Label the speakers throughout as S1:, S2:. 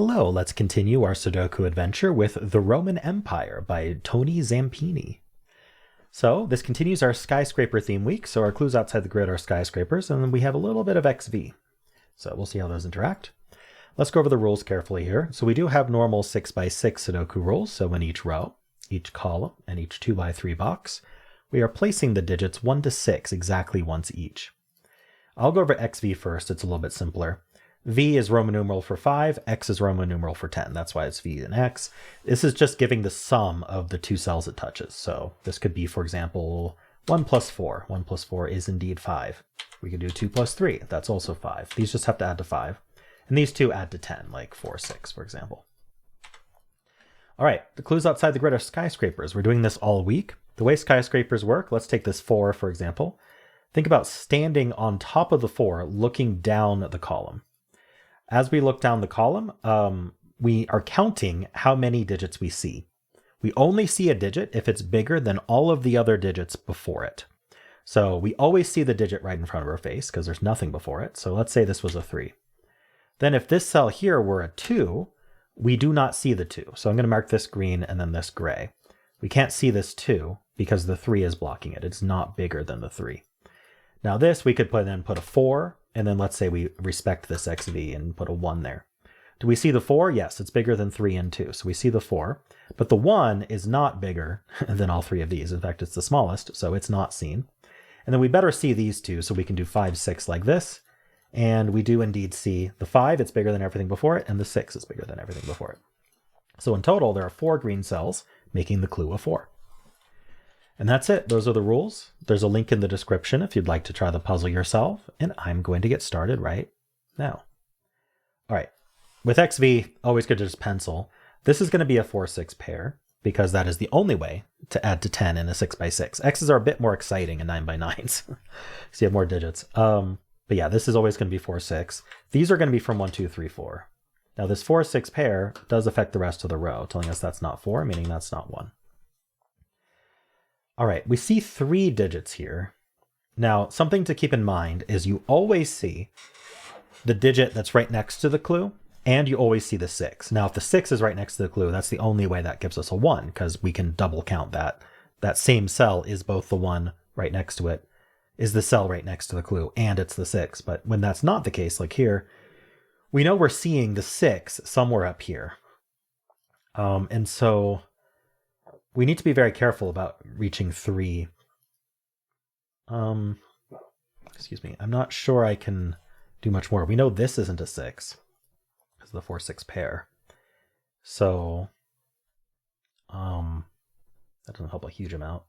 S1: Hello, let's continue our Sudoku adventure with The Roman Empire by Tony Zampini. So this continues our skyscraper theme week, so our clues outside the grid are skyscrapers, and then we have a little bit of XV. So we'll see how those interact. Let's go over the rules carefully here. So we do have normal 6x6 Sudoku rules, so in each row, each column, and each 2x3 box, we are placing the digits 1 to 6 exactly once each. I'll go over XV first, it's a little bit simpler. V is Roman numeral for 5, X is Roman numeral for 10. That's why it's V and X. This is just giving the sum of the two cells it touches. So this could be, for example, 1 plus 4. 1 plus 4 is indeed 5. We could do 2 plus 3. That's also 5. These just have to add to 5. And these two add to 10, like 4, 6, for example. All right, the clues outside the grid are skyscrapers. We're doing this all week. The way skyscrapers work, let's take this 4, for example. Think about standing on top of the 4, looking down the column. As we look down the column, we are counting how many digits we see. We only see a digit if it's bigger than all of the other digits before it. So we always see the digit right in front of our face because there's nothing before it. So let's say this was a 3. Then if this cell here were a 2, we do not see the 2. So I'm going to mark this green and then this gray. We can't see this 2 because the 3 is blocking it. It's not bigger than the 3. Now this, we could put a 4, and then let's say we respect this XV and put a 1 there. Do we see the 4? Yes, it's bigger than 3 and 2. So we see the 4, but the 1 is not bigger than all 3 of these. In fact, it's the smallest, so it's not seen. And then we better see these two, so we can do 5, 6 like this. And we do indeed see the 5, it's bigger than everything before it, and the 6 is bigger than everything before it. So in total, there are 4 green cells, making the clue a 4. And that's it. Those are the rules. There's a link in the description if you'd like to try the puzzle yourself, and I'm going to get started right now. All right. With XV, always good to just pencil. This is going to be a 4-6 pair because that is the only way to add to 10 in a 6x6. X's are a bit more exciting in 9x9s. So you have more digits. But yeah, this is always going to be 4-6. These are going to be from 1, 2, 3, 4. Now this 4-6 pair does affect the rest of the row, telling us that's not 4, meaning that's not 1. All right, we see 3 digits here. Now, something to keep in mind is you always see the digit that's right next to the clue, and you always see the 6. Now, if the 6 is right next to the clue, that's the only way that gives us a 1, because we can double count that. That same cell is both the 1 right next to it, is the cell right next to the clue, and it's the 6. But when that's not the case, like here, we know we're seeing the 6 somewhere up here. And so we need to be very careful about reaching 3. Excuse me. I'm not sure I can do much more. We know this isn't a 6 because of the 4-6 pair. So that doesn't help a huge amount.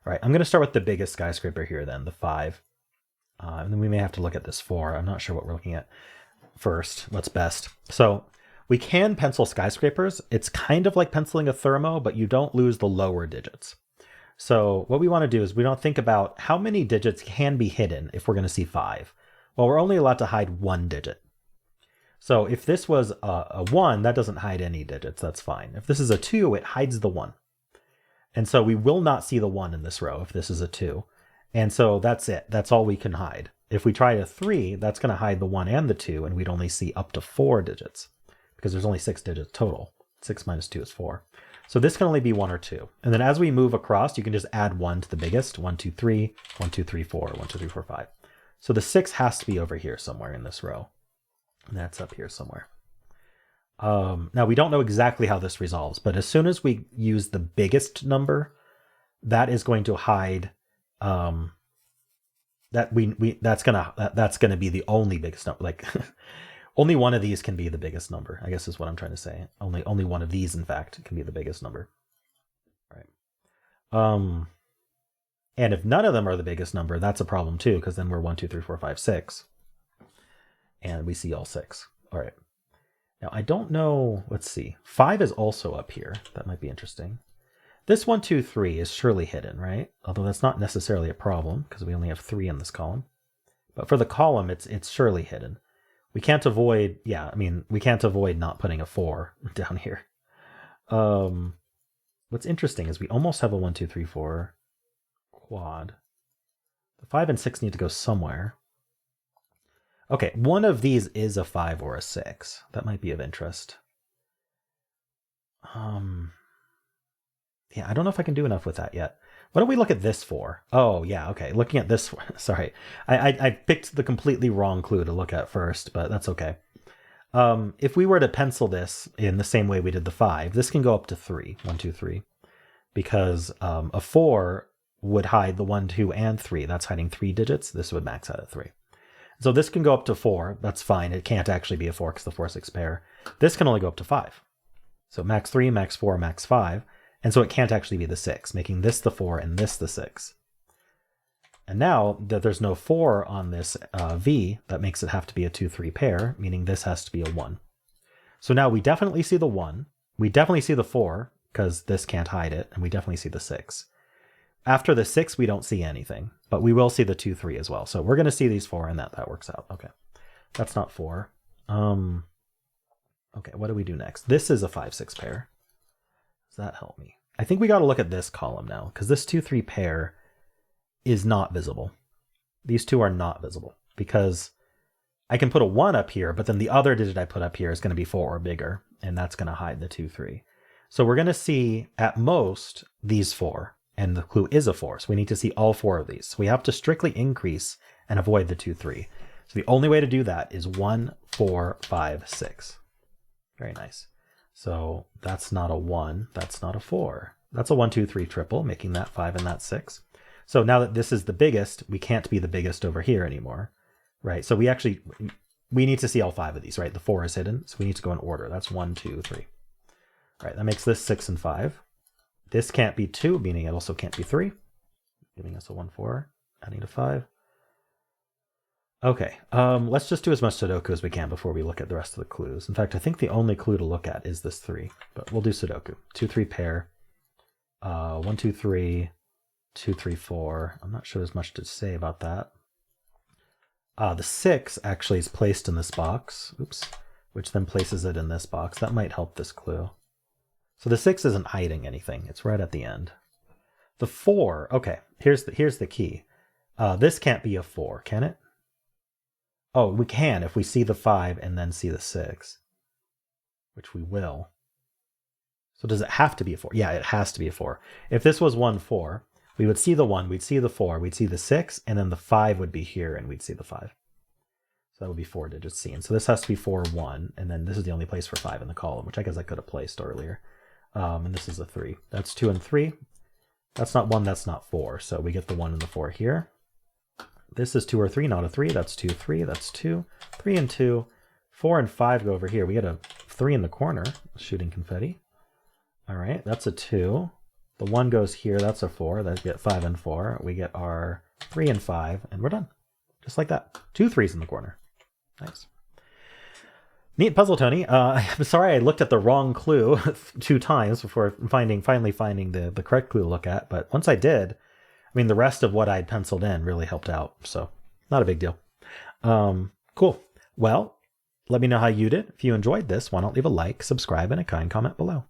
S1: All right, I'm going to start with the biggest skyscraper here then, the 5. And then we may have to look at this 4. I'm not sure what we're looking at first. What's best? So we can pencil skyscrapers. It's kind of like penciling a thermo, but you don't lose the lower digits. So what we want to do is we don't think about how many digits can be hidden if we're going to see 5. Well, we're only allowed to hide 1 digit. So if this was a 1, that doesn't hide any digits. That's fine. If this is a 2, it hides the 1. And so we will not see the 1 in this row if this is a 2. And so that's it. That's all we can hide. If we try a 3, that's going to hide the 1 and the 2, and we'd only see up to 4 digits. Because there's only 6 digits total. 6 minus 2 is 4. So this can only be 1 or 2. And then as we move across, you can just add 1 to the biggest. 1, 2, 3, 1, 2, 3, 4, 1, 2, 3, 4, 5. So the 6 has to be over here somewhere in this row. And that's up here somewhere. Now we don't know exactly how this resolves, but as soon as we use the biggest number, that is going to hide that's gonna be the only biggest number. Like only one of these can be the biggest number, I guess is what I'm trying to say. Only one of these, in fact, can be the biggest number. Right. And if none of them are the biggest number, that's a problem too, because then we're 1, 2, 3, 4, 5, 6. And we see all 6. All right. Now I don't know, let's see. 5 is also up here. That might be interesting. This 1, 2, 3 is surely hidden, right? Although that's not necessarily a problem because we only have 3 in this column. But for the column, it's surely hidden. We can't avoid, we can't avoid not putting a 4 down here. What's interesting is we almost have a 1, 2, 3, 4 quad. The 5 and 6 need to go somewhere. Okay, one of these is a 5 or a 6. That might be of interest. Yeah, I don't know if I can do enough with that yet. What do we look at this for? Oh, yeah, okay. Looking at this, sorry. I picked the completely wrong clue to look at first, but that's okay. If we were to pencil this in the same way we did the 5, this can go up to 3. 1, 2, 3. Because a 4 would hide the 1, 2, and 3. That's hiding 3 digits. This would max out at 3. So this can go up to 4. That's fine. It can't actually be a 4 because the 4, 6 pair. This can only go up to 5. So max 3, max 4, max 5. And so it can't actually be the 6, making this the 4 and this the 6. And now that there's no 4 on this V, that makes it have to be a 2, 3 pair, meaning this has to be a 1. So now we definitely see the 1. We definitely see the 4, because this can't hide it, and we definitely see the 6. After the 6, we don't see anything, but we will see the 2, 3 as well. So we're going to see these 4, and that works out. Okay, that's not 4. Okay, what do we do next? This is a 5, 6 pair. Does that help me? I think we got to look at this column now, because this 2, 3 pair is not visible. These two are not visible, because I can put a 1 up here, but then the other digit I put up here is going to be 4 or bigger, and that's going to hide the 2, 3. So we're going to see, at most, these 4, and the clue is a 4, so we need to see all 4 of these. So we have to strictly increase and avoid the 2, 3. So the only way to do that is 1, 4, 5, 6. Very nice. So that's not a 1, that's not a 4. That's a 1, 2, 3 triple, making that 5 and that 6. So now that this is the biggest, we can't be the biggest over here anymore, right? So we need to see all 5 of these, right? The 4 is hidden, so we need to go in order. That's 1, 2, 3. All right, that makes this 6 and 5. This can't be 2, meaning it also can't be 3, giving us a 1, 4, adding to 5. Okay, let's just do as much Sudoku as we can before we look at the rest of the clues. In fact, I think the only clue to look at is this 3, but we'll do Sudoku. 2, 3 pair, 1, 2, 3, 2, 3, 4. I'm not sure there's much to say about that. The 6 actually is placed in this box, oops, which then places it in this box. That might help this clue. So the 6 isn't hiding anything. It's right at the end. The 4, okay, here's the key. This can't be a 4, can it? Oh, we can if we see the 5 and then see the 6, which we will. So does it have to be a 4? Yeah, it has to be a 4. If this was 1, 4, we would see the 1, we'd see the 4, we'd see the 6, and then the 5 would be here, and we'd see the 5. So that would be 4 digits seen. So this has to be 4, 1, and then this is the only place for 5 in the column, which I guess I could have placed earlier. And this is a 3. That's 2 and 3. That's not 1, that's not 4. So we get the 1 and the 4 here. This is 2 or 3, not a 3. That's 2, 3. That's 2. 3 and 2. 4 and 5 go over here. We get a 3 in the corner, shooting confetti. All right, that's a 2. The 1 goes here. That's a 4. That get 5 and 4. We get our 3 and 5, and we're done. Just like that. 2 3s in the corner. Nice. Neat puzzle, Tony. I'm sorry I looked at the wrong clue 2 times before finally finding the correct clue to look at. But once I did, I mean, the rest of what I'd penciled in really helped out. So not a big deal. Cool. Well, let me know how you did. If you enjoyed this, why not leave a like, subscribe, and a kind comment below.